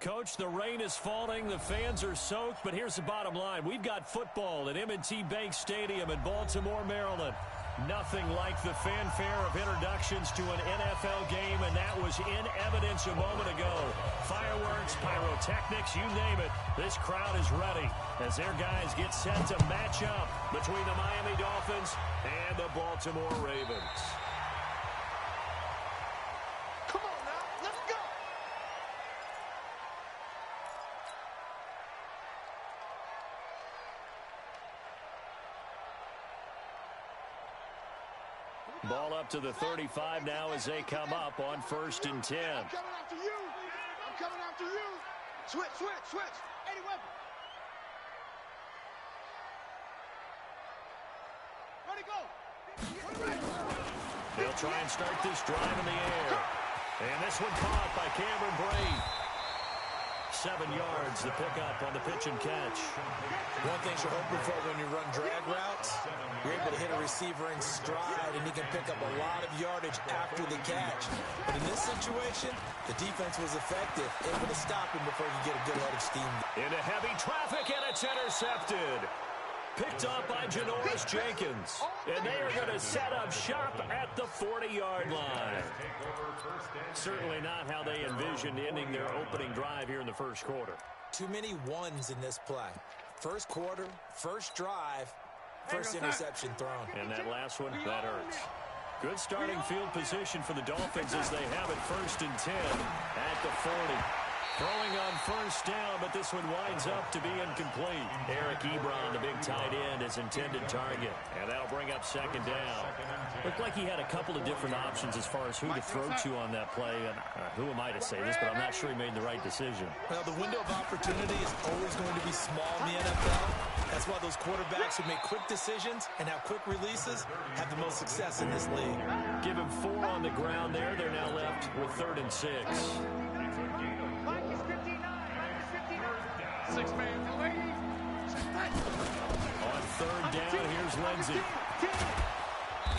Coach, the rain is falling, the fans are soaked, but here's the bottom line. We've got football at M&T Bank Stadium in Baltimore, Maryland. Nothing like the fanfare of introductions to an NFL game, and that was in evidence a moment ago. Fireworks, pyrotechnics, you name it. This crowd is ready as their guys get set to match up between the Miami Dolphins and the Baltimore Ravens. Ball up to the 35 now as they come up on 1st and 10. I'm coming after you. I'm coming after you. Switch, switch, switch. 80 weapon. Ready, go. Ready. They'll try and start this drive in the air. And this one caught by Cameron Brate. 7 yards, the pickup on the pitch and catch. One thing you're hoping for when you run drag routes, you're able to hit a receiver in stride, and he can pick up a lot of yardage after the catch. But in this situation, the defense was effective, able to stop him before he could get a good head of steam. Into heavy traffic, and it's intercepted. Picked up by Janoris Jenkins. And they are going to set up shop at the 40-yard line. Certainly not how they envisioned ending their opening drive here in the first quarter. Too many ones in this play. First quarter, first drive, first interception thrown. And that last one, that hurts. Good starting field position for the Dolphins as they have it 1st and 10 at the 40. Throwing on 1st down, but this one winds up to be incomplete. Eric Ebron, the big tight end, is intended target. And that'll bring up 2nd down. Looked like he had a couple of different options as far as who to throw to on that play. And who am I to say this, but I'm not sure he made the right decision. Well, the window of opportunity is always going to be small in the NFL. That's why those quarterbacks who make quick decisions and have quick releases have the most success in this league. Give him 4 on the ground there. They're now left with 3rd and 6. 6 man, on 3rd down, here's Lindsey.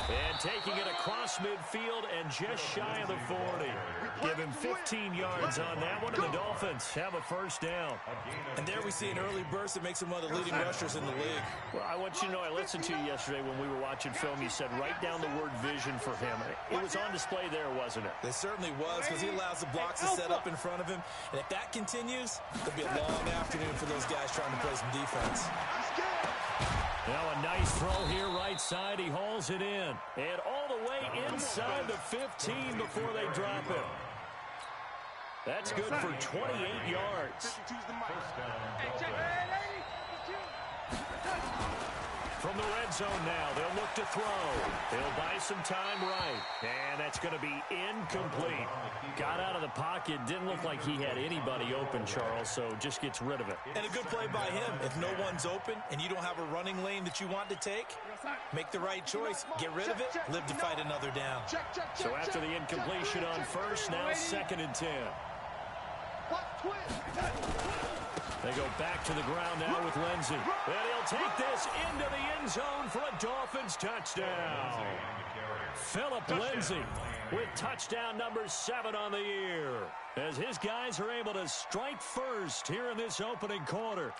And taking it across midfield and just shy of the 40. Give him 15 yards on that one, and the Dolphins have a 1st down. And there we see an early burst that makes him one of the leading rushers in the league. Well, I want you to know, I listened to you yesterday when we were watching film. You said write down the word vision for him. It was on display there, wasn't it? It certainly was, because he allows the blocks to set up in front of him. And if that continues, it'll be a long afternoon for those guys trying to play some defense. Now a nice throw here right side. He hauls it in. And all the way inside the 15 before they drop him. That's good for 28 yards. From the red zone now, they'll look to throw. They'll buy some time right. And that's going to be incomplete. Got out of the pocket. Didn't look like he had anybody open, Charles, so just gets rid of it. And a good play by him. If no one's open and you don't have a running lane that you want to take, make the right choice. Get rid of it. Live to fight another down. So after the incompletion on 1st, now 2nd and 10. They go back to the ground now with Lindsey. And he'll take this into the end zone for a Dolphins touchdown. Phillip Lindsey with touchdown number 7 on the year, as his guys are able to strike first here in this opening quarter.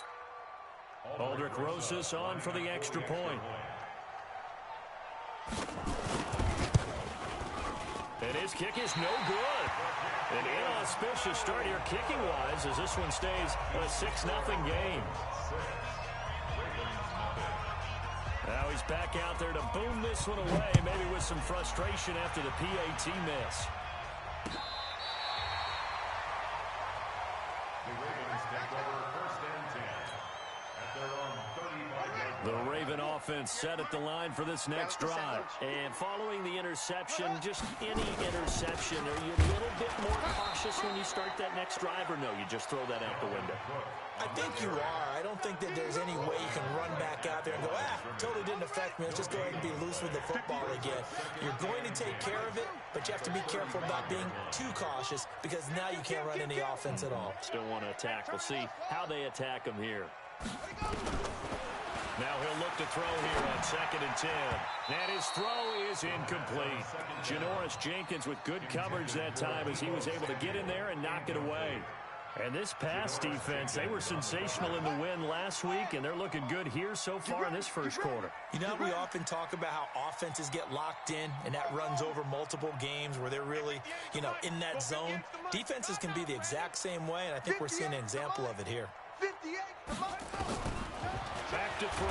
Aldrich Rosas on for the extra point. And his kick is no good. An inauspicious start here kicking-wise as this one stays a 6-0 game. Now he's back out there to boom this one away, maybe with some frustration after the PAT miss. The Raven offense set at the line for this next drive. And following the interception, just any interception, are you a little bit more cautious when you start that next drive, or no, you just throw that out the window? I think you are. I don't think that there's any way you can run back out there and go, totally didn't affect me. Let's just go ahead and be loose with the football again. You're going to take care of it, but you have to be careful about being too cautious, because now you can't run any offense at all. Still want to attack. We'll see how they attack him here. Now he'll look to throw here on 2nd and 10. And his throw is incomplete. Janoris Jenkins with good coverage that time as he was able to get in there and knock it away. And this pass defense, they were sensational in the win last week, and they're looking good here so far in this first quarter. You know, we often talk about how offenses get locked in, and that runs over multiple games where they're really, in that zone. Defenses can be the exact same way, and I think we're seeing an example of it here. Back to throw.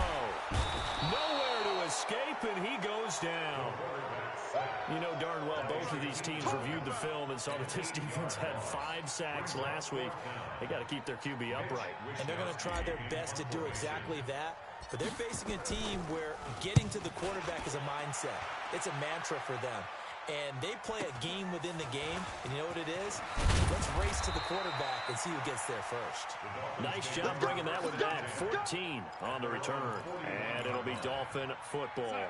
Nowhere to escape, and he goes down. You know darn well both of these teams reviewed the film and saw that this defense had 5 sacks last week. They got to keep their QB upright. And they're going to try their best to do exactly that. But they're facing a team where getting to the quarterback is a mindset. It's a mantra for them. And they play a game within the game. And you know what it is? Let's race to the quarterback and see who gets there first. Nice job bringing that one back. 14 on the return. And it'll be Dolphin football.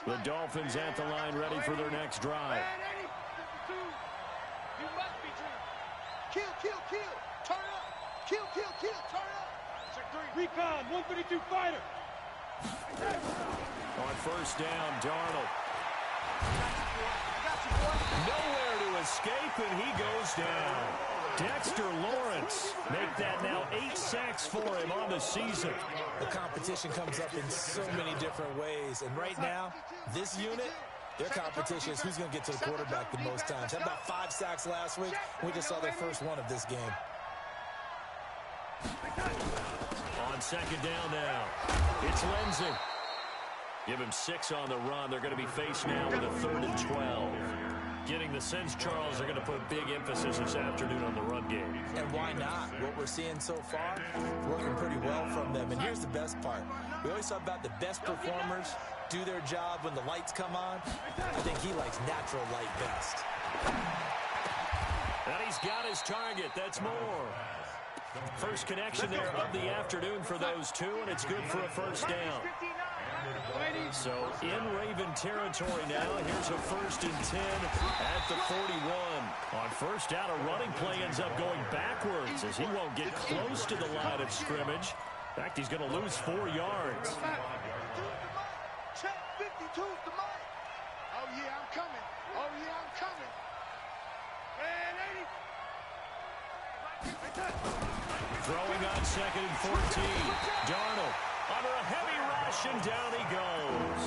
The Dolphins at the line, ready for their next drive. Kill. Turn up. Kill. Turn up. Recon, 132 fighter. On first down, Darnold. Nowhere to escape, and he goes down. Dexter Lawrence make that now 8 sacks for him on the season. The competition comes up in so many different ways. And right now, this unit, their competition is who's going to get to the quarterback the most times. Had about 5 sacks last week. We just saw their first one of this game. On second down now, it's Lindsey. Give him 6 on the run. They're going to be faced now with a 3rd and 12. Getting the sense, Charles, they're going to put big emphasis this afternoon on the run game. And why not? What we're seeing so far, working pretty well from them. And here's the best part. We always talk about the best performers do their job when the lights come on. I think he likes natural light best. And he's got his target. That's more. First connection there of the afternoon for those two, and it's good for a first down. So in Raven territory now, here's a 1st and 10 at the 41. On first down, a running play ends up going backwards as he won't get close to the line of scrimmage. In fact, he's going to lose 4 yards. Check 52 the mic. Oh, yeah, I'm coming. Throwing on 2nd and 14. Darnold under a heavy rush, and down he goes.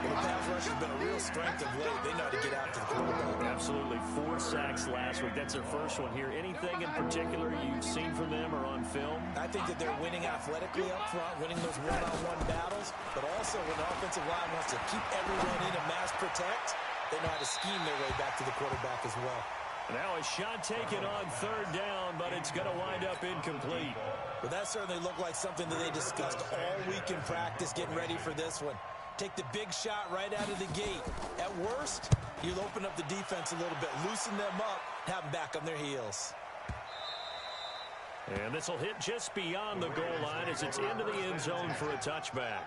Well, the pass rush has been a real strength of late. They know how to get out to the quarterback. Absolutely. 4 sacks last week. That's their first one here. Anything in particular you've seen from them or on film? I think that they're winning athletically up front, winning those one-on-one battles, but also when the offensive line wants to keep everyone in and mass protect, they know how to scheme their way back to the quarterback as well. Now a shot taken on 3rd down, but it's going to wind up incomplete. Well, that certainly looked like something that they discussed all week in practice, getting ready for this one. Take the big shot right out of the gate. At worst, you'll open up the defense a little bit, loosen them up, have them back on their heels. And this will hit just beyond the goal line as it's into the end zone for a touchback.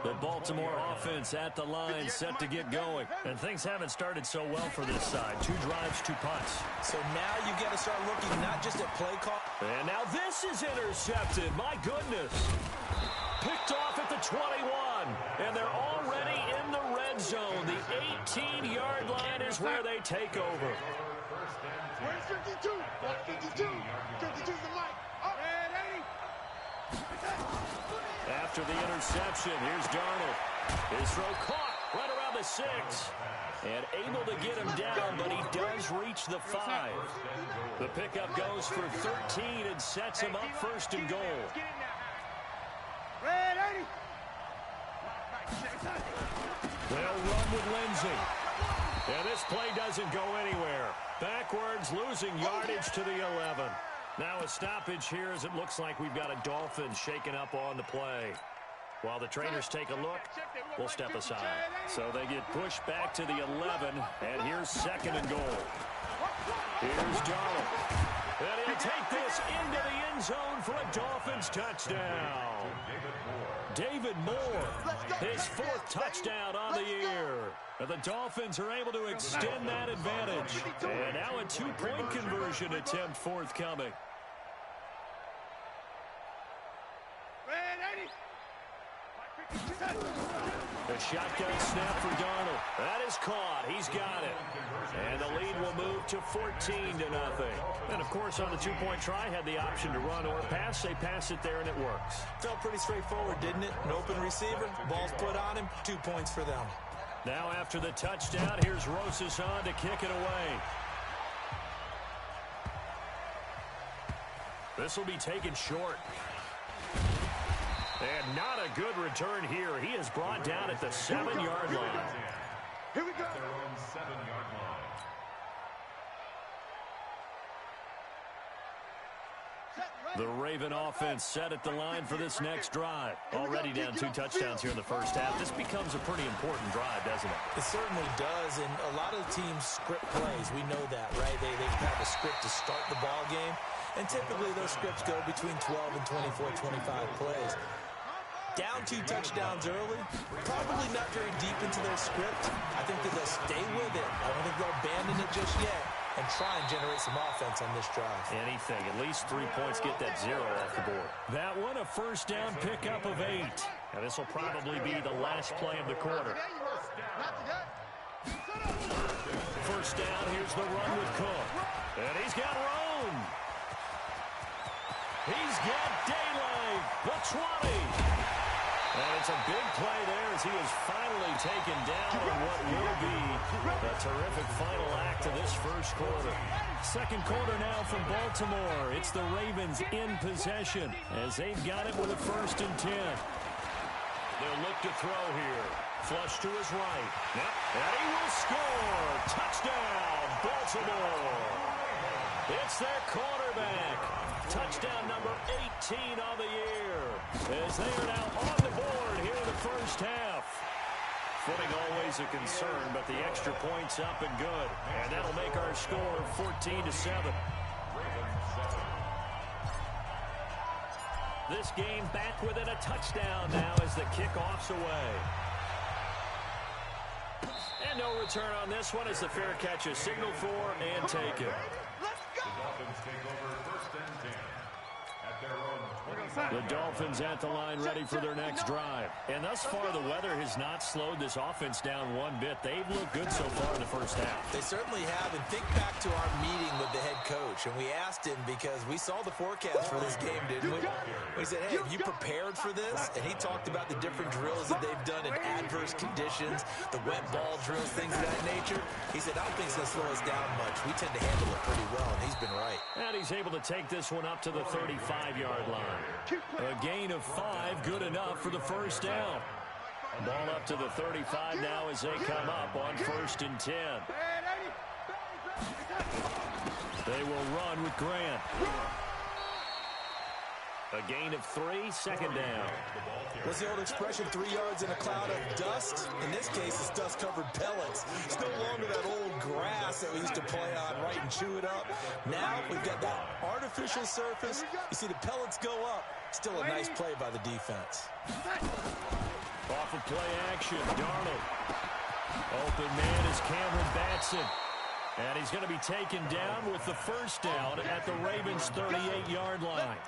The Baltimore offense at the line, set to get going. And things haven't started so well for this side. 2 drives, 2 punts. So now you got to start looking not just at play call. And now this is intercepted. My goodness. Picked off at the 21. And they're already in the red zone. The 18-yard line is where they take over. Where's 52? 52. 52's the mic. Up. After the interception, here's Darnold. His throw caught right around the 6. And able to get him down, but he does reach the 5. The pickup goes for 13 and sets him up 1st and goal. They'll run with Lindsey. And this play doesn't go anywhere. Backwards, losing yardage to the 11. Now a stoppage here as it looks like we've got a Dolphins shaking up on the play. While the trainers take a look, we'll step aside. So they get pushed back to the 11, and here's 2nd and goal. Here's Darnold. And he'll take this into the end zone for a Dolphins touchdown. David Moore, his 4th touchdown on the year. And the Dolphins are able to extend that advantage. And now a 2-point conversion attempt forthcoming. The shotgun snap for Darnold. That is is caught. He's got it. And the lead will move to 14-0. And, of course, on the two-point try, had the option to run or pass. They pass it there, and it works. Felt pretty straightforward, didn't it? An open receiver, ball's put on him, 2 points for them. Now after the touchdown, here's Rosas on to kick it away. This will be taken short. And not a good return here. He is brought down at the 7-yard line. Here we go. Their own 7-yard line. The Raven offense set at the line for this next drive. Already down 2 touchdowns here in the first half. This becomes a pretty important drive, doesn't it? It certainly does, and a lot of the teams script plays. We know that, right? They have a script to start the ball game, and typically those scripts go between 12 and 24, 25 plays. Down 2 touchdowns early, probably not very deep into their script. I think that they'll stay with it. I don't think they'll abandon it just yet and try and generate some offense on this drive. Anything. At least 3 points, get that 0 off the board. That one, a first down pickup of 8. Now this will probably be the last play of the quarter. First down, here's the run with Cook. And he's got Roan. He's got daylight. The 20. And it's a big play there as he is finally taken down on what will be a terrific final act of this first quarter. Second quarter now from Baltimore. It's the Ravens in possession as they've got it with a 1st and 10. They'll look to throw here. Flush to his right. Yep. And he will score. Touchdown, Baltimore. It's their quarterback. Touchdown number 18 on the year. As they are now on the board here in the first half. Footing always a concern, but the extra point's up and good. And that'll make our score 14-7. This game back within a touchdown now as the kickoff's away. And no return on this one as the fair catch is signaled for and taken. The Dolphins take over 1st and 10 at their own 20. The Dolphins at the line ready for their next drive. And thus far, the weather has not slowed this offense down one bit. They've looked good so far in the first half. They certainly have. And think back to our meeting with the head coach. And we asked him because we saw the forecast for this game, didn't we? We said, hey, have you prepared for this? And he talked about the different drills that they've done in adverse conditions, the wet ball drills, things of that nature. He said, I don't think it's going to slow us down much. We tend to handle it pretty well, and he's been right. And he's able to take this one up to the 35-yard line. A gain of 5, good enough for the first down. Ball up to the 35 now as they come up on 1st and 10. They will run with Grant. A gain of 3, 2nd down. What's the old expression, 3 yards in a cloud of dust? In this case, it's dust-covered pellets. It's no longer that old grass that we used to play on, right, and chew it up. Now we've got that artificial surface. You see the pellets go up. Still a nice play by the defense. Off of play action, Darnold. Open man is Cameron Batson. And he's going to be taken down with the first down at the Ravens' 38-yard line.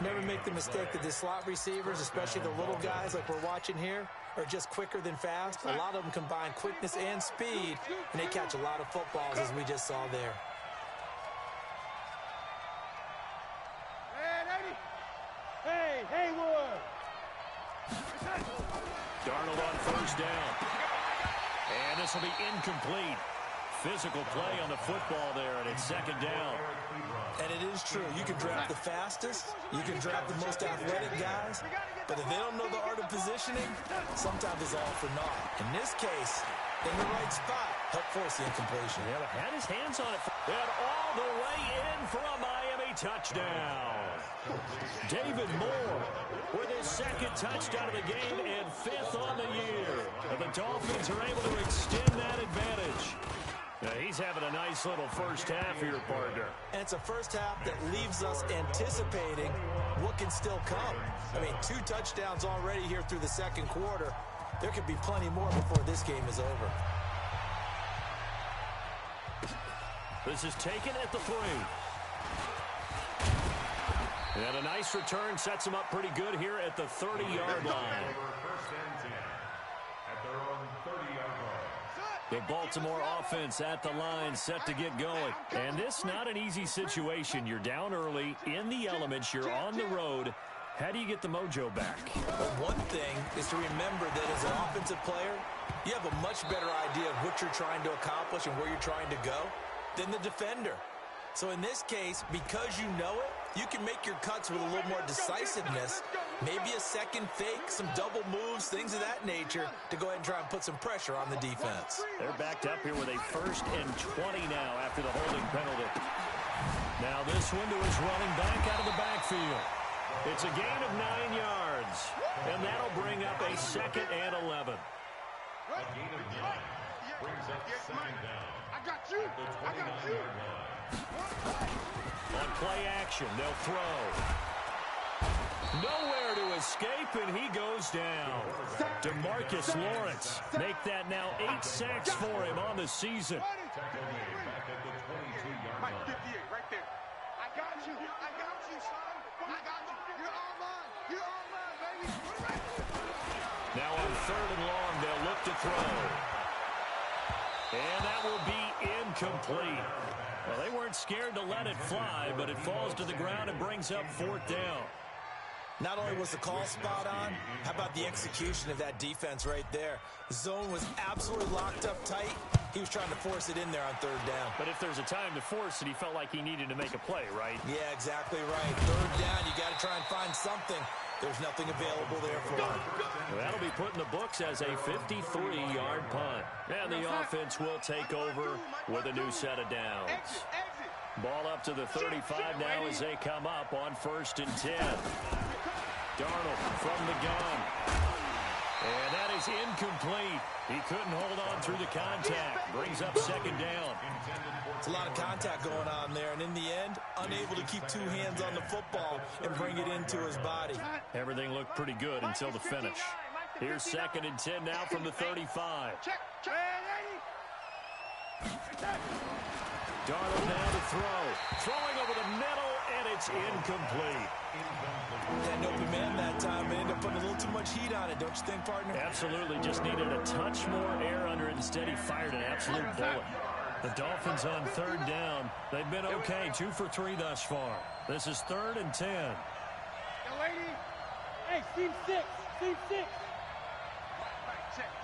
Never make the mistake that the slot receivers, especially the little guys like we're watching here, are just quicker than fast. A lot of them combine quickness and speed, and they catch a lot of footballs, as we just saw there. Hey, Haywood! Darnold on first down. And this will be incomplete. Physical play on the football there, and it's 2nd down. And it is true. You can draft the fastest. You can draft the most athletic guys. But if they don't know the art of positioning, sometimes it's all for naught. In this case, in the right spot, help force the incompletion. Yeah, but had his hands on it. And all the way in for a Miami touchdown. David Moore with his 2nd touchdown of the game and 5th on the year. And the Dolphins are able to extend that advantage. Now he's having a nice little first half here, partner. And it's a first half that leaves us anticipating what can still come. I mean, 2 touchdowns already here through the 2nd quarter. There could be plenty more before this game is over. This is taken at the 3. And a nice return sets him up pretty good here at the 30-yard line. First and 10 at their own 30-yard line. The Baltimore offense at the line, set to get going. And this not an easy situation. You're down early, in the elements, you're on the road. How do you get the mojo back? Well, one thing is to remember that as an offensive player, you have a much better idea of what you're trying to accomplish and where you're trying to go than the defender. So in this case, because you know it, you can make your cuts with a little more decisiveness, maybe a second fake, some double moves, things of that nature, to go ahead and try and put some pressure on the defense. They're backed up here with a 1st and 20 now after the holding penalty. Now this one to his running back out of the backfield. It's a gain of 9 yards, and that'll bring up a 2nd and 11. A gain of 9 brings up 2nd down. I got you. I got you. On play action, they'll throw. Nowhere to escape, and he goes down. DeMarcus Lawrence make that now 8 sacks for him on the season. Tackle made back at the 22-yard Mike, line. 58, right there. I got you. I got you, son. I got you. You're all mine. You're all mine, baby. Now on 3rd and long, they'll look to throw. And that will be incomplete. Well, they weren't scared to let it fly, but it falls to the ground and brings up 4th down. Not only was the call spot on, how about the execution of that defense right there? The zone was absolutely locked up tight. He was trying to force it in there on 3rd down. But if there's a time to force it, he felt like he needed to make a play, right? Yeah, exactly right. 3rd down, you got to try and find something. There's nothing available there for him. Well, that'll be put in the books as a 53-yard punt. And the offense will take over with a new set of downs. Ball up to the 35 now as they come up on 1st and 10. Darnold from the gun. And that is incomplete. He couldn't hold on through the contact. Brings up 2nd down. It's a lot of contact going on there, and in the end, unable to keep 2 hands on the football and bring it into his body. Everything looked pretty good until the finish. Here's 2nd and 10 now from the 35. Darnold now to throw. Throwing over the middle, and it's incomplete. Had an open man that time, and ended up putting a little too much heat on it, don't you think, partner? Absolutely. Just needed a touch more air under it. Instead, he fired an absolute bullet. The Dolphins on 3rd down. They've been okay, 2 for 3 thus far. This is 3rd and 10. Yo, lady. Hey, team 6. Team 6.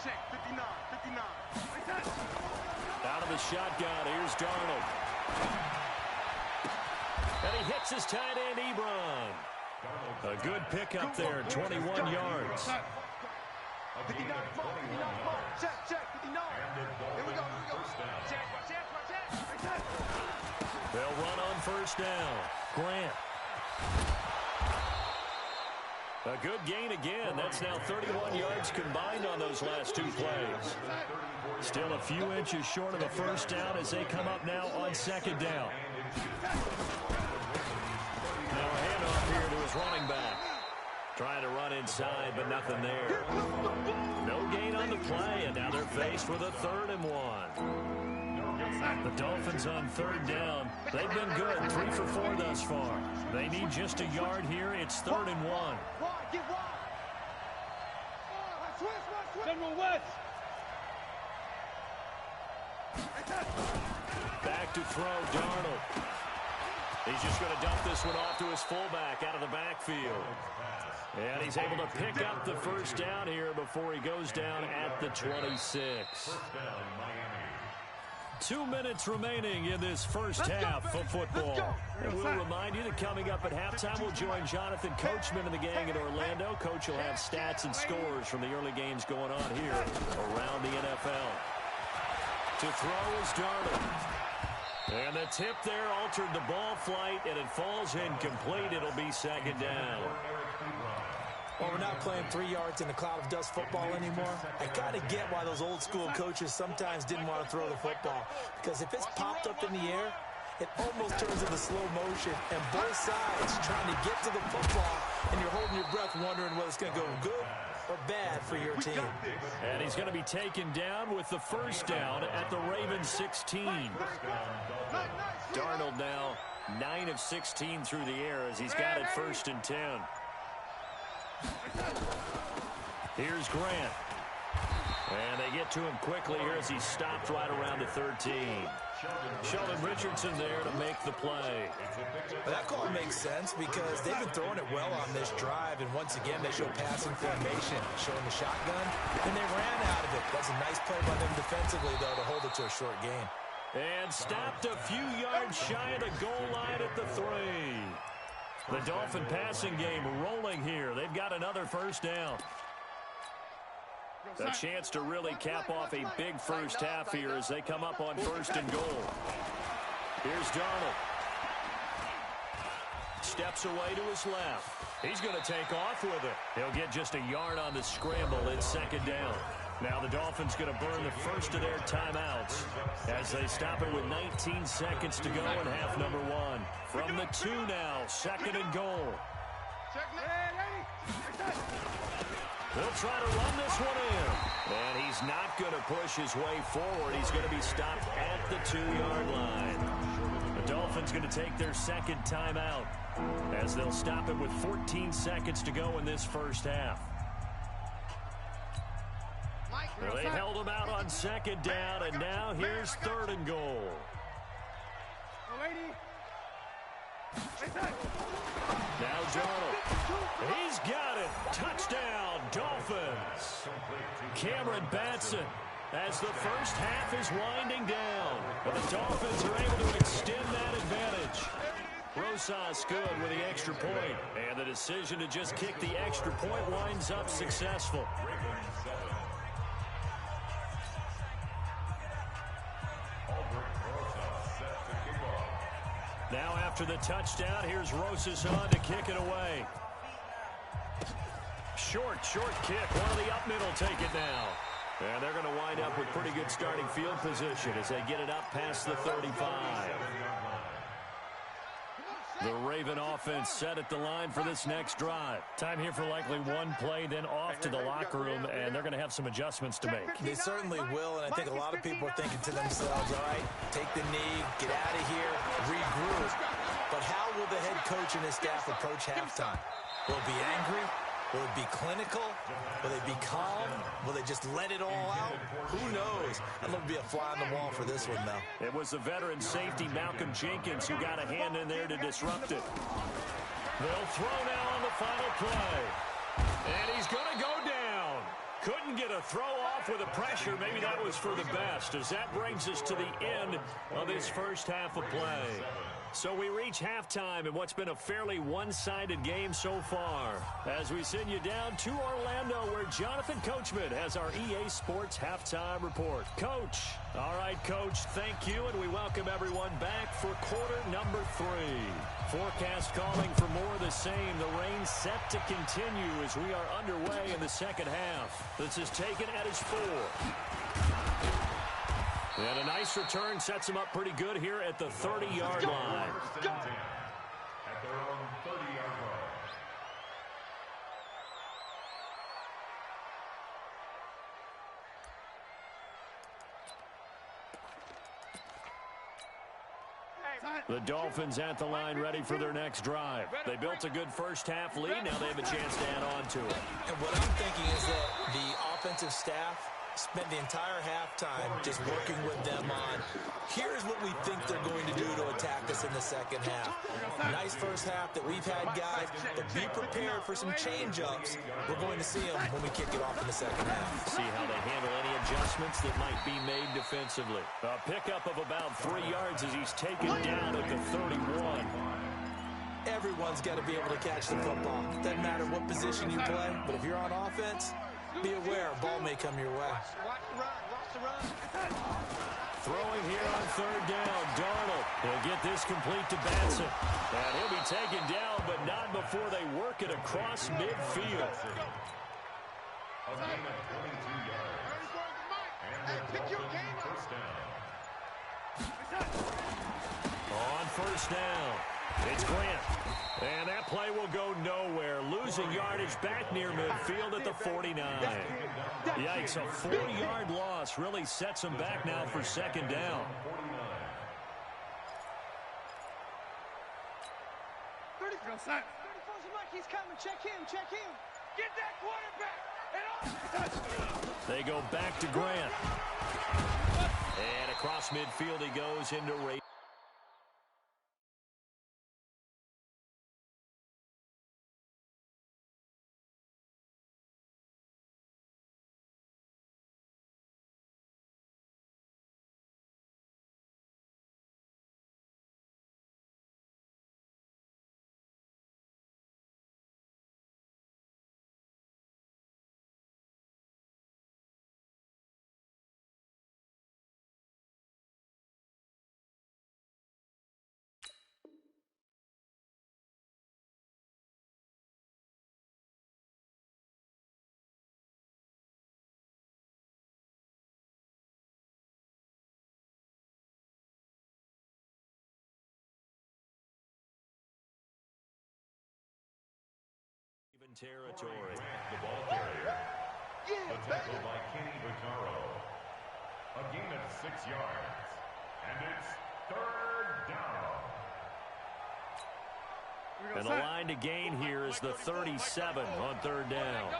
Check. 59. 59. Out of the shotgun, here's Darnold. And he hits his tight end, Ebron. A good pickup there, 21 yards. 59. Check. 59. Here we go. Check. They'll run on 1st down. Grant. A good gain again. That's now 31 yards combined on those last 2 plays. Still a few inches short of a 1st down as they come up now on 2nd down. Now a handoff here to his running back. Trying to run inside, but nothing there. No gain on the play, and now they're faced with a 3rd and 1. The Dolphins on 3rd down. They've been good, 3 for 4 thus far. They need just a yard here. It's 3rd and 1. Get wide. General West. Back to throw, Darnold. He's just going to dump this one off to his fullback out of the backfield. And he's able to pick up the 1st down here before he goes down at the 26. 2 minutes remaining in this first half of football. And we'll remind you that coming up at halftime, we'll join Jonathan Coachman and the gang in Orlando. Coach will have stats and scores from the early games going on here around the NFL. To throw is Darnold. And the tip there altered the ball flight, and it falls incomplete. It'll be 2nd down. Well, we're not playing 3 yards in a cloud of dust football anymore. I got to get why those old school coaches sometimes didn't want to throw the football. Because if it's popped up in the air, it almost turns into slow motion. And both sides trying to get to the football, and you're holding your breath wondering whether it's going to go good or bad for your team. And he's going to be taken down with the 1st down at the Ravens 16. Darnold now 9 of 16 through the air as he's got it 1st and 10. Here's Grant. And they get to him quickly here as he's stopped right around the 13. Sheldon Richardson there to make the play. Well, that call makes sense because they've been throwing it well on this drive, and once again they show passing formation, showing the shotgun, and they ran out of it. That's a nice play by them defensively, though, to hold it to a short gain. And stopped a few yards shy of the goal line at the 3. The Dolphin passing game rolling here. They've got another first down. A chance to really cap off a big first half here as they come up on 1st and goal. Here's Darnold. Steps away to his left. He's going to take off with it. He'll get just a yard on the scramble. It's 2nd down. Now the Dolphins going to burn the first of their timeouts as they stop it with 19 seconds to go in half number 1. From the 2 now, 2nd and goal. He'll try to run this one in. And he's not going to push his way forward. He's going to be stopped at the 2-yard line. The Dolphins going to take their 2nd timeout as they'll stop it with 14 seconds to go in this first half. Well, they held him out on 2nd down, and now here's 3rd and goal. Now Darnold. He's got it. Touchdown, Dolphins. Cameron Batson as the first half is winding down. But the Dolphins are able to extend that advantage. Rosas good with the extra point. And the decision to just kick the extra point winds up successful. Now after the touchdown, here's Rosas on to kick it away. Short kick. One of the up middle take it now. And they're going to wind up with pretty good starting field position as they get it up past the 35. The Raven offense set at the line for this next drive. Time here for likely one play, then off to the locker room, and they're going to have some adjustments to make. They certainly will, and I think a lot of people are thinking to themselves, all right, take the knee, get out of here, regroup. But how will the head coach and his staff approach halftime? Will it be angry? Will it be clinical? Will they be calm? Will they just let it all out? Who knows? I'd love to be a fly on the wall for this one, though. It was the veteran safety Malcolm Jenkins who got a hand in there to disrupt it. They'll throw now on the final play. And he's going to go down. Couldn't get a throw off with the pressure. Maybe that was for the best, as that brings us to the end of this first half of play. So we reach halftime in what's been a fairly one-sided game so far, as we send you down to Orlando, where Jonathan Coachman has our EA Sports Halftime Report. Coach. All right, Coach, thank you, and we welcome everyone back for quarter number 3. Forecast calling for more of the same. The rain set to continue as we are underway in the second half. This is taken at his 4. And a nice return sets him up pretty good here at the 30-yard line. At their own 30-yard line. The Dolphins at the line ready for their next drive. They built a good first half lead. Now they have a chance to add on to it. And what I'm thinking is that the offensive staff spent the entire halftime just working with them on, here's what we think they're going to do to attack us in the second half. Nice first half that we've had, guys, but be prepared for some change-ups. We're going to see them when we kick it off in the second half. See how they handle any adjustments that might be made defensively. A pickup of about 3 yards as he's taken down at the 31. Everyone's got to be able to catch the football. Doesn't matter what position you play, but if you're on offense, be aware, a ball may come your way. Throwing here on 3rd down, Darnold. He'll get this complete to Batson. And he'll be taken down, but not before they work it across midfield. A gain of 22 yards. And the Dolphins first down. On 1st down, it's Grant. And that play will go nowhere. Losing yardage back near midfield at the 49. Yikes, a 4-yard loss really sets them back now for 2nd down. 34's Mike, he's coming. Check him. Get that quarterback. They go back to Grant. And across midfield he goes into Ray. Territory. The ball carrier. The tackle by Kenny Vaccaro. A gain of 6 yards. And it's 3rd down. And the line to gain here is the 37 on 3rd down.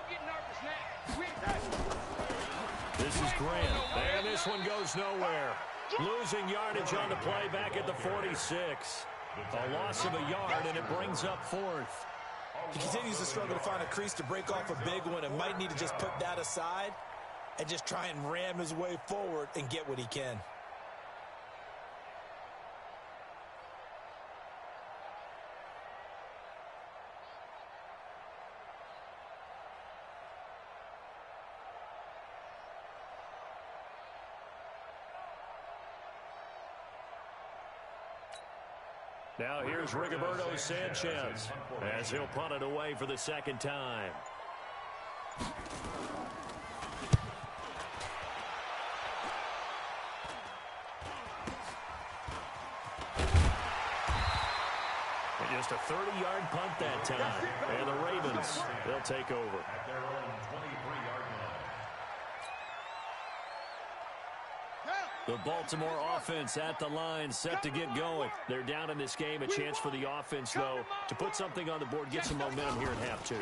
This is Grant. And this one goes nowhere. Losing yardage on the play back at the 46. A loss of a yard, and it brings up 4th. He continues to struggle to find a crease to break off a big one and might need to just put that aside and just try and ram his way forward and get what he can. Now here's Rigoberto Sanchez as he'll punt it away for the 2nd time. And just a 30-yard punt that time. And the Ravens, they'll take over. At their own 23-yard line. The Baltimore offense at the line, set to get going. They're down in this game. A chance for the offense, though, to put something on the board, get some momentum here in half 2.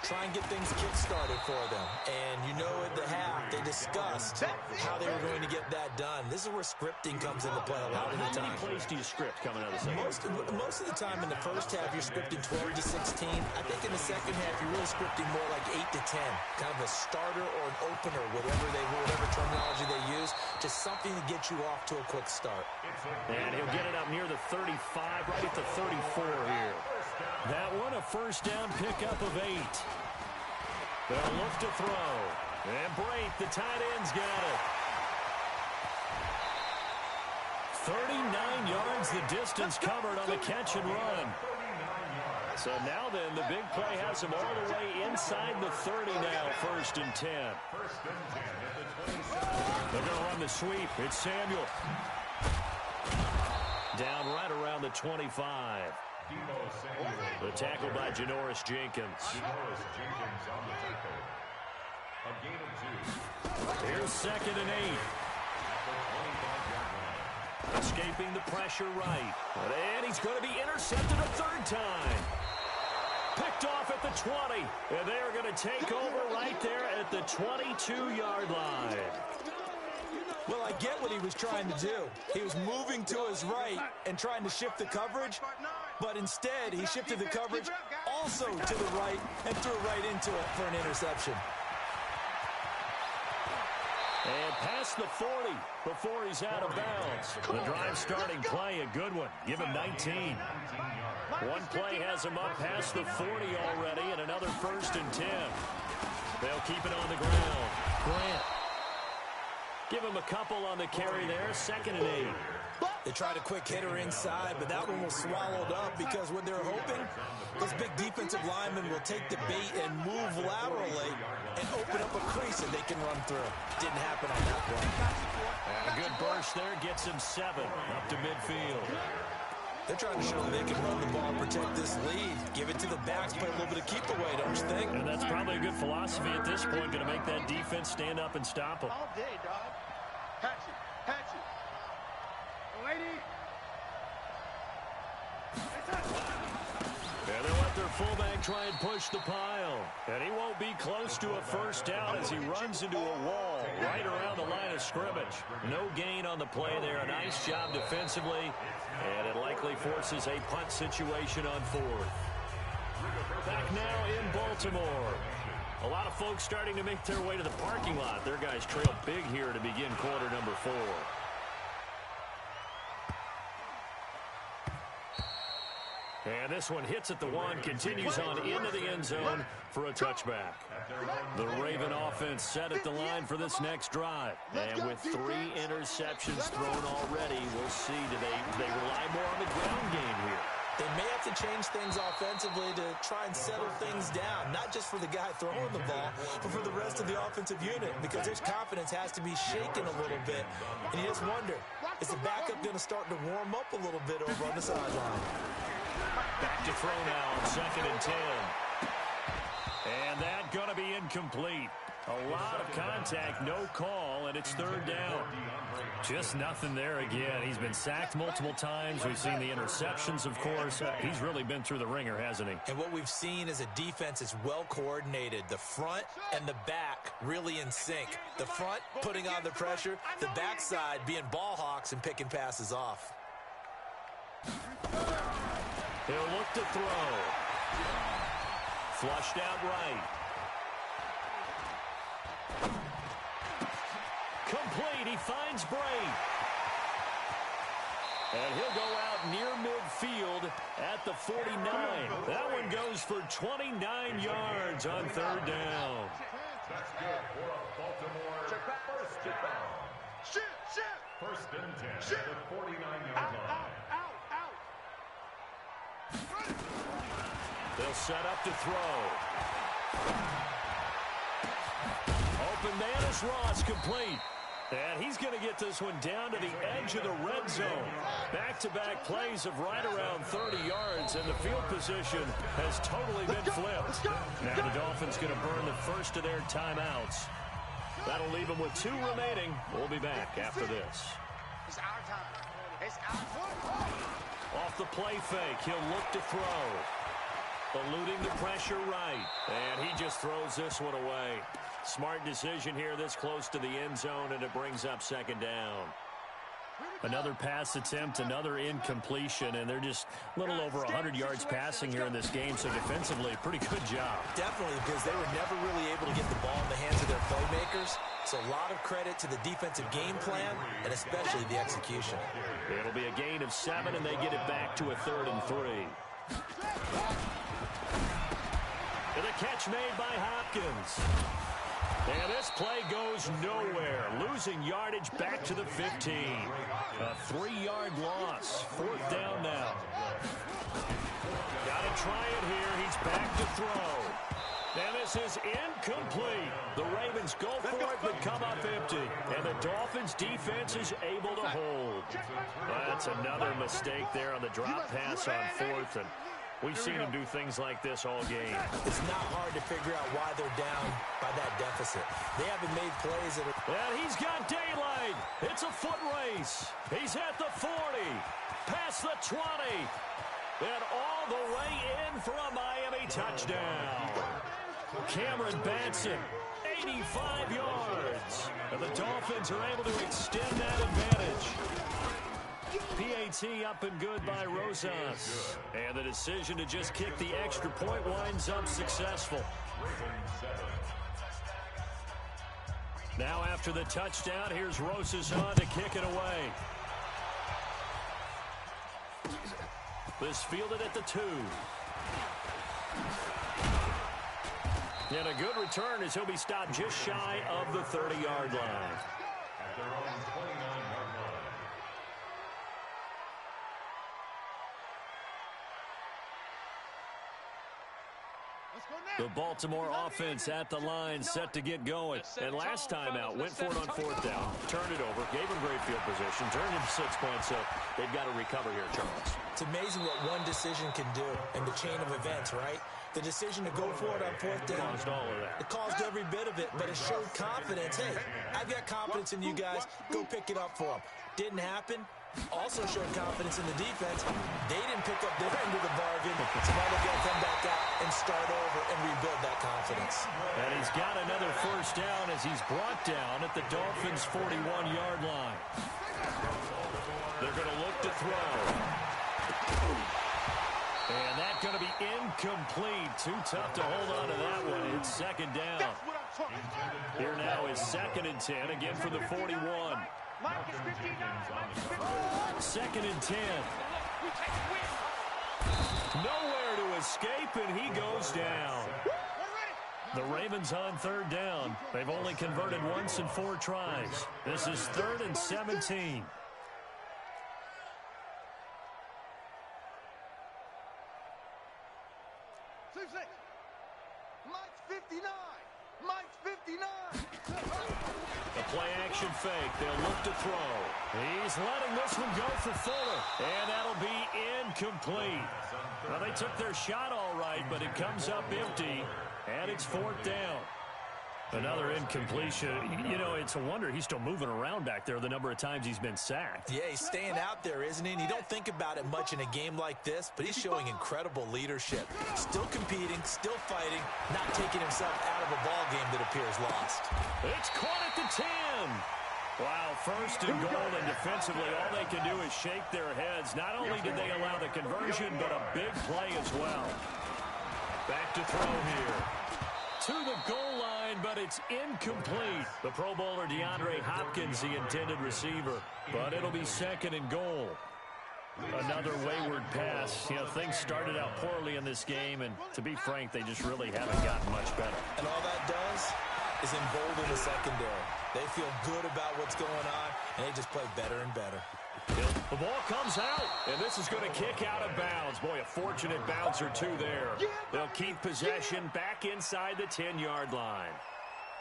Try and get things kick-started for them. And you know at the half, they discussed how they were going to get that done. This is where scripting comes into play a lot of the time. How many plays do you script coming out of the second? Most of the time in the first half, you're scripting 12 to 16. I think in the second half, you're really scripting more like 8 to 10. Kind of a starter or an opener, whatever terminology they use. Just something to get you off to a quick start. And he'll get it up near the 35, right at the 34 here. That one, a 1st down pickup of 8. They'll look to throw. And Brate, the tight end's got it. 39 yards the distance covered on the catch and run. So now then, the big play has him all the way inside the 30 now, 1st and 10. They're going to run the sweep. It's Samuel. Down right around the 25. The tackle by Janoris Jenkins. Janoris Jenkins on the tackle. A gain of 2. Here's 2nd and 8. Escaping the pressure right. And he's going to be intercepted a 3rd time. Picked off at the 20. And they are going to take over right there at the 22-yard line. Well, I get what he was trying to do. He was moving to his right and trying to shift the coverage, but instead he shifted the coverage also to the right and threw right into it for an interception. And past the 40 before he's out of bounds. The drive starting play, a good one. Give him 19. One play has him up past the 40 already, and another 1st and 10. They'll keep it on the ground. Grant. Give him a couple on the carry there. 2nd and 8. They tried a quick hitter inside, but that one was swallowed up because what they're hoping, those big defensive linemen will take the bait and move laterally and open up a crease that they can run through. Didn't happen on that play. And a good burst there gets him 7 up to midfield. They're trying to show them they can run the ball, protect this lead, give it to the backs, play a little bit of keep away, don't you think? And that's probably a good philosophy at this point, going to make that defense stand up and stop them. All day, dog. Hatch it. Hatch it. Lady. Yeah, they let their fullback to try and push the pile. And he won't be close to a first down as he runs into a wall right around the line of scrimmage. No gain on the play there. A nice job defensively. And it likely forces a punt situation on fourth. Back now in Baltimore. A lot of folks starting to make their way to the parking lot. Their guys trail big here to begin quarter number 4. And this one hits at the 1, continues on into the end zone for a touchback. The Raven offense set at the line for this next drive. And with 3 interceptions thrown already, we'll see, do they rely more on the ground game here? They may have to change things offensively to try and settle things down, not just for the guy throwing the ball, but for the rest of the offensive unit, because their confidence has to be shaken a little bit. And you just wonder, is the backup going to start to warm up a little bit over on the sideline? Back to throw now on 2nd and 10. And that going to be incomplete. A lot of contact, no call, and it's 3rd down. Just nothing there again. He's been sacked multiple times. We've seen the interceptions, of course. He's really been through the ringer, hasn't he? And what we've seen is a defense that's well coordinated. The front and the back really in sync. The front putting on the pressure, the backside being ball hawks and picking passes off. He'll look to throw. Flushed out right. Complete. He finds Bray. And he'll go out near midfield at the 49. That one goes for 29 yards on 3rd down. That's good for a Baltimore first down. Shoot. First and 10 at the 49-yard line. They'll set up to throw. Open man is Ross, complete. And he's going to get this one down to the edge of the red zone. Back-to-back plays of right around 30 yards, and the field position has totally been flipped. Now the Dolphins going to burn the first of their timeouts. That'll leave them with 2 remaining. We'll be back after this. It's our time. It's our time. Off the play fake, he'll look to throw. Eluding the pressure right. And he just throws this one away. Smart decision here this close to the end zone, and it brings up 2nd down. Another pass attempt, another incompletion, and they're just a little over 100 yards passing here in this game, so defensively, pretty good job. Definitely, because they were never really able to get the ball in the hands of their playmakers. So a lot of credit to the defensive game plan, and especially the execution. It'll be a gain of 7, and they get it back to a 3rd and 3. And the catch made by Hopkins. And this play goes nowhere. Losing yardage back to the 15. A 3-yard loss. 4th down now. Got to try it here. He's back to throw. And this is incomplete. The Ravens go for it, but come up empty. And the Dolphins defense is able to hold. That's another mistake there on the drop pass on 4th. And we've seen him do things like this all game. It's not hard to figure out why they're down by that deficit. They haven't made plays that are... And he's got daylight. It's a foot race. He's at the 40, past the 20, and all the way in for a Miami touchdown. Cameron Batson, 85 yards. And the Dolphins are able to extend that advantage. PAT up and good by Rosas. And the decision to just kick the extra point winds up successful. Now after the touchdown, here's Rosas on to kick it away. This fielded at the 2. And a good return as he'll be stopped just shy of the 30-yard line. At their own 29-yard line. The Baltimore offense at the line, set to get going. And last time out, went for it on 4th down, turned it over, gave him great field position, turned him 6 points, so they've got to recover here, Charles. It's amazing what one decision can do in the chain of events, right? The decision to go for it on fourth down. Caused all of that. It caused every bit of it, but it showed confidence. Hey, I've got confidence in you guys. Go pick it up for them. Didn't happen. Also showed confidence in the defense. They didn't pick up their end of the bargain. So now they've got to come back out and start over and rebuild that confidence. And he's got another first down as he's brought down at the Dolphins' 41-yard line. They're going to look to throw. And that's going to be incomplete. Too tough to hold on to that one. It's second down. Here now is 2nd and 10, again for the 41. Second and 10. Nowhere to escape, and he goes down. The Ravens on third down. They've only converted once in 4 tries. This is 3rd and 17. Mike's 59. Mike's 59. The play-action fake. They'll look to throw. He's letting this one go for Fuller. And that'll be incomplete. Well, they took their shot all right, but it comes up empty. And it's 4th down. Another incompletion. You know, it's a wonder he's still moving around back there the number of times he's been sacked. Yeah, he's staying out there, isn't he? And you don't think about it much in a game like this, but he's showing incredible leadership. Still competing, still fighting, not taking himself out of a ball game that appears lost. It's caught at the 10. Wow, 1st and goal, and defensively all they can do is shake their heads. Not only did they allow the conversion, but a big play as well. Back to throw here. To the goal line, but it's incomplete. The Pro Bowler DeAndre Hopkins, the intended receiver. But it'll be 2nd and goal. Another wayward pass. You know, things started out poorly in this game, and to be frank, they just really haven't gotten much better. And all that does is embolden the secondary. They feel good about what's going on, and they just play better and better. The ball comes out, and this is going to kick out of bounds. Boy, a fortunate bounce or two there. They'll keep possession back inside the 10-yard line.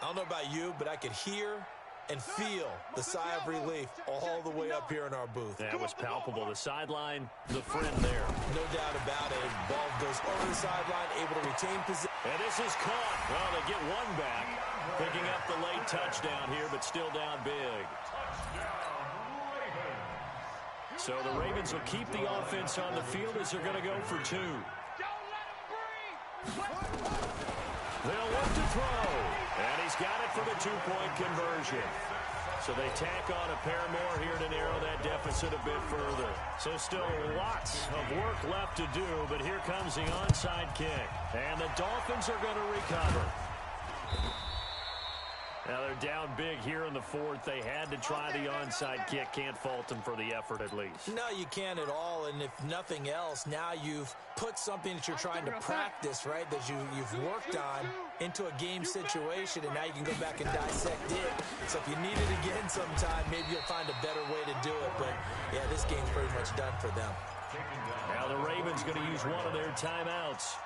I don't know about you, but I could hear and feel the sigh of relief all the way up here in our booth. That was palpable. The sideline, the friend there. No doubt about it. Ball goes over the sideline, able to retain possession. And this is caught. Well, they get one back. Picking up the late touchdown here, but still down big. So the Ravens will keep the offense on the field as they're going to go for 2. They'll look to throw. And he's got it for the 2-point conversion. So they tack on a pair more here to narrow that deficit a bit further. So still lots of work left to do, but here comes the onside kick. And the Dolphins are going to recover. Now they're down big here in the 4th. They had to try the onside kick. Can't fault them for the effort at least. No, you can't at all. And if nothing else, now you've put something that you're trying to practice, right, that you've worked on into a game situation, and now you can go back and dissect it. So if you need it again sometime, maybe you'll find a better way to do it. But, yeah, this game's pretty much done for them. Now the Ravens going to use one of their timeouts.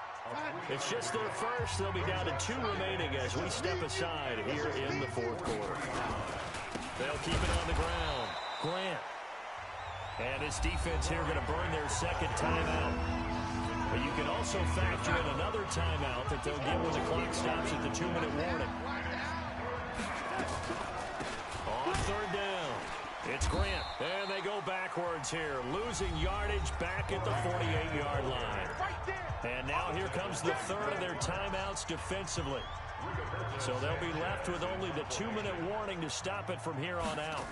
It's just their first. They'll be down to 2 remaining as we step aside here in the 4th quarter. They'll keep it on the ground. Grant. And his defense here going to burn their 2nd timeout. But you can also factor in another timeout that they'll get when the clock stops at the 2-minute warning. On 3rd down, it's Grant. And they go backwards here, losing yardage back at the 48-yard line. And now here comes the 3rd of their timeouts defensively. So they'll be left with only the 2-minute warning to stop it from here on out.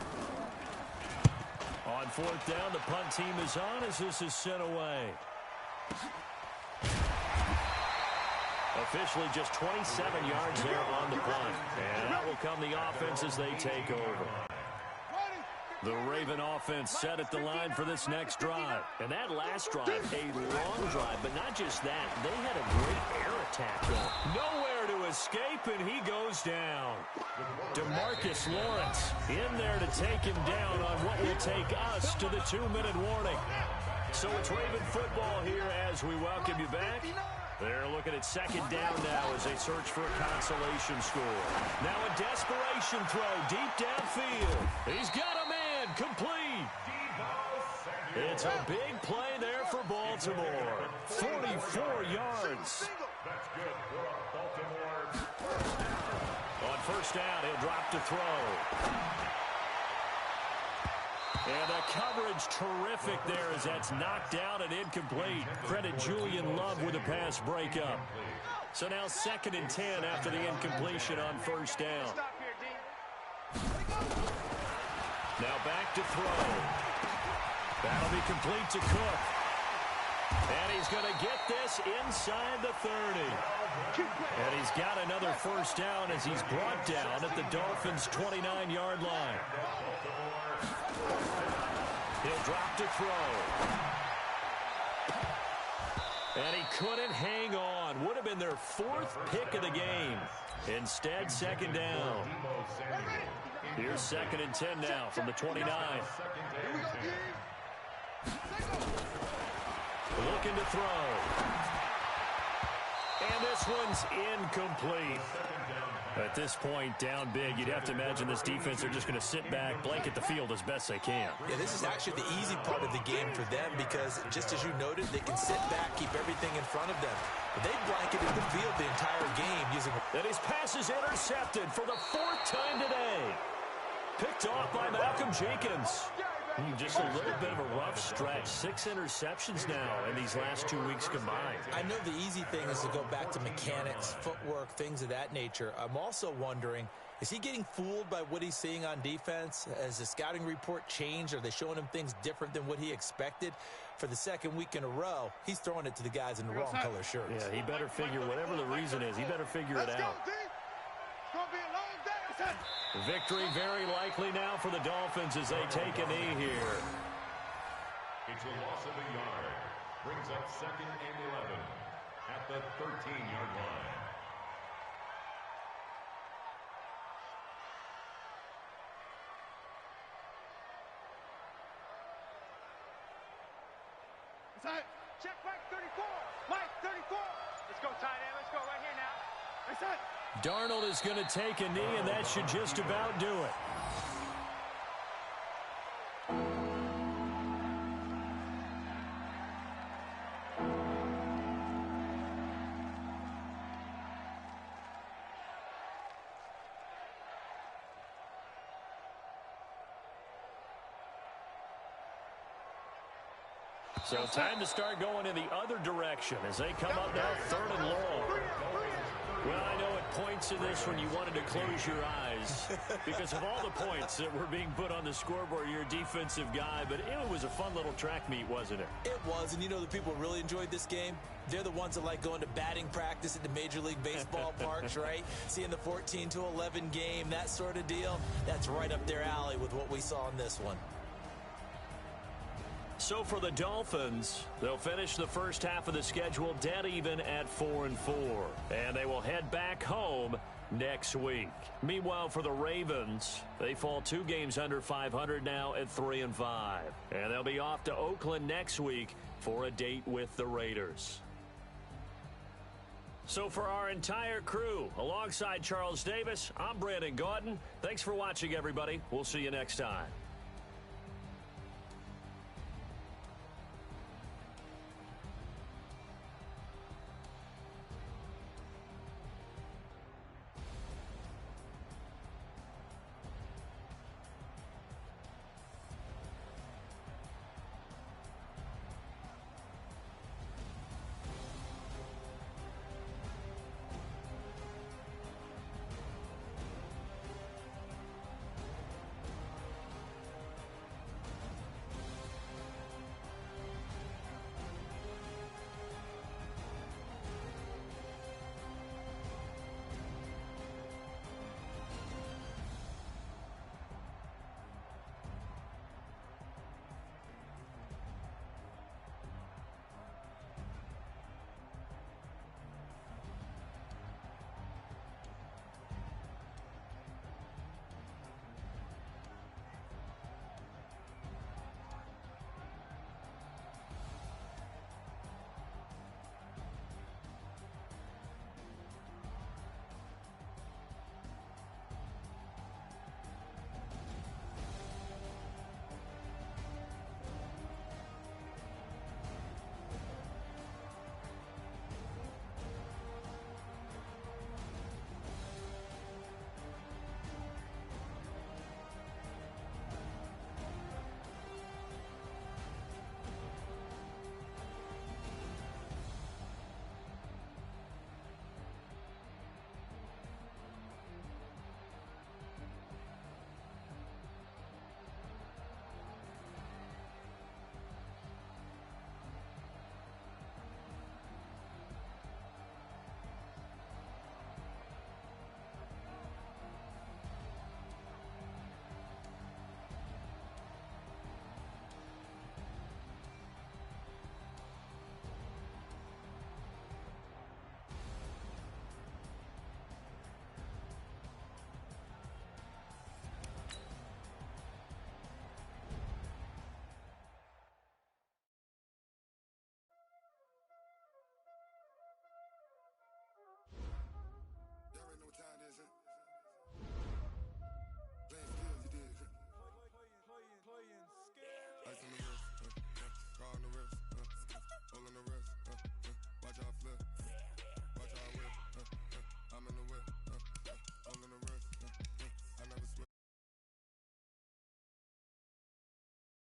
On 4th down, the punt team is on as this is sent away. Officially just 27 yards there on the punt. And out will come the offense as they take over. The Raven offense set at the line for this next drive. And that last drive, a long drive, but not just that. They had a great air attack going. Nowhere to escape, and he goes down. DeMarcus Lawrence in there to take him down on what will take us to the 2-minute warning. So it's Raven football here as we welcome you back. They're looking at 2nd down now as they search for a consolation score. Now a desperation throw deep downfield. He's got a man complete. It's a big play there for Baltimore. 44 yards. That's good for Baltimore. On first down, he'll drop to throw. And the coverage terrific there as that's knocked out and incomplete. Credit Julian Love with a pass breakup. So now 2nd and 10 after the incompletion on first down. Now back to throw. That'll be complete to Cook. And he's going to get this inside the 30. And he's got another first down as he's brought down at the Dolphins' 29-yard line. He'll drop to throw. And he couldn't hang on. Would have been their 4th pick of the game. Instead, 2nd down. Here's 2nd and 10 now from the 29. Looking to throw. And this one's incomplete. At this point, down big, you'd have to imagine this defense are just going to sit back, blanket the field as best they can. Yeah, this is actually the easy part of the game for them because, just as you noted, they can sit back, keep everything in front of them. But they blanketed the field the entire game using... And his pass is intercepted for the 4th time today. Picked off by Malcolm Jenkins. Just a little bit of a rough stretch. 6 interceptions now in these last 2 weeks combined. I know the easy thing is to go back to mechanics, footwork, things of that nature. I'm also wondering, is he getting fooled by what he's seeing on defense? Has the scouting report changed? Are they showing him things different than what he expected? For the 2nd week in a row, he's throwing it to the guys in the wrong color shirts. Yeah, he better figure, whatever the reason is, he better figure it out. It's going to be a long day. Victory very likely now for the Dolphins as they take a knee here. It's a loss of a yard. Brings up 2nd and 11 at the 13-yard line. Check Mike 34. Mike 34. Let's go, tight end. Let's go right here now. That's it. Darnold is going to take a knee, and that should just about do it. So time to start going in the other direction as they come up now 3rd and long. Well, I know at points in this when you wanted to close your eyes because of all the points that were being put on the scoreboard. You're a defensive guy, but it was a fun little track meet, wasn't it? It was, and you know the people really enjoyed this game? They're the ones that like going to batting practice at the Major League Baseball parks, right? Seeing the 14-11 game, that sort of deal. That's right up their alley with what we saw in this one. So for the Dolphins, they'll finish the first half of the schedule dead even at 4-4. And they will head back home next week. Meanwhile, for the Ravens, they fall 2 games under 500 now at 3-5. And they'll be off to Oakland next week for a date with the Raiders. So for our entire crew, alongside Charles Davis, I'm Brandon Gaudin. Thanks for watching, everybody. We'll see you next time.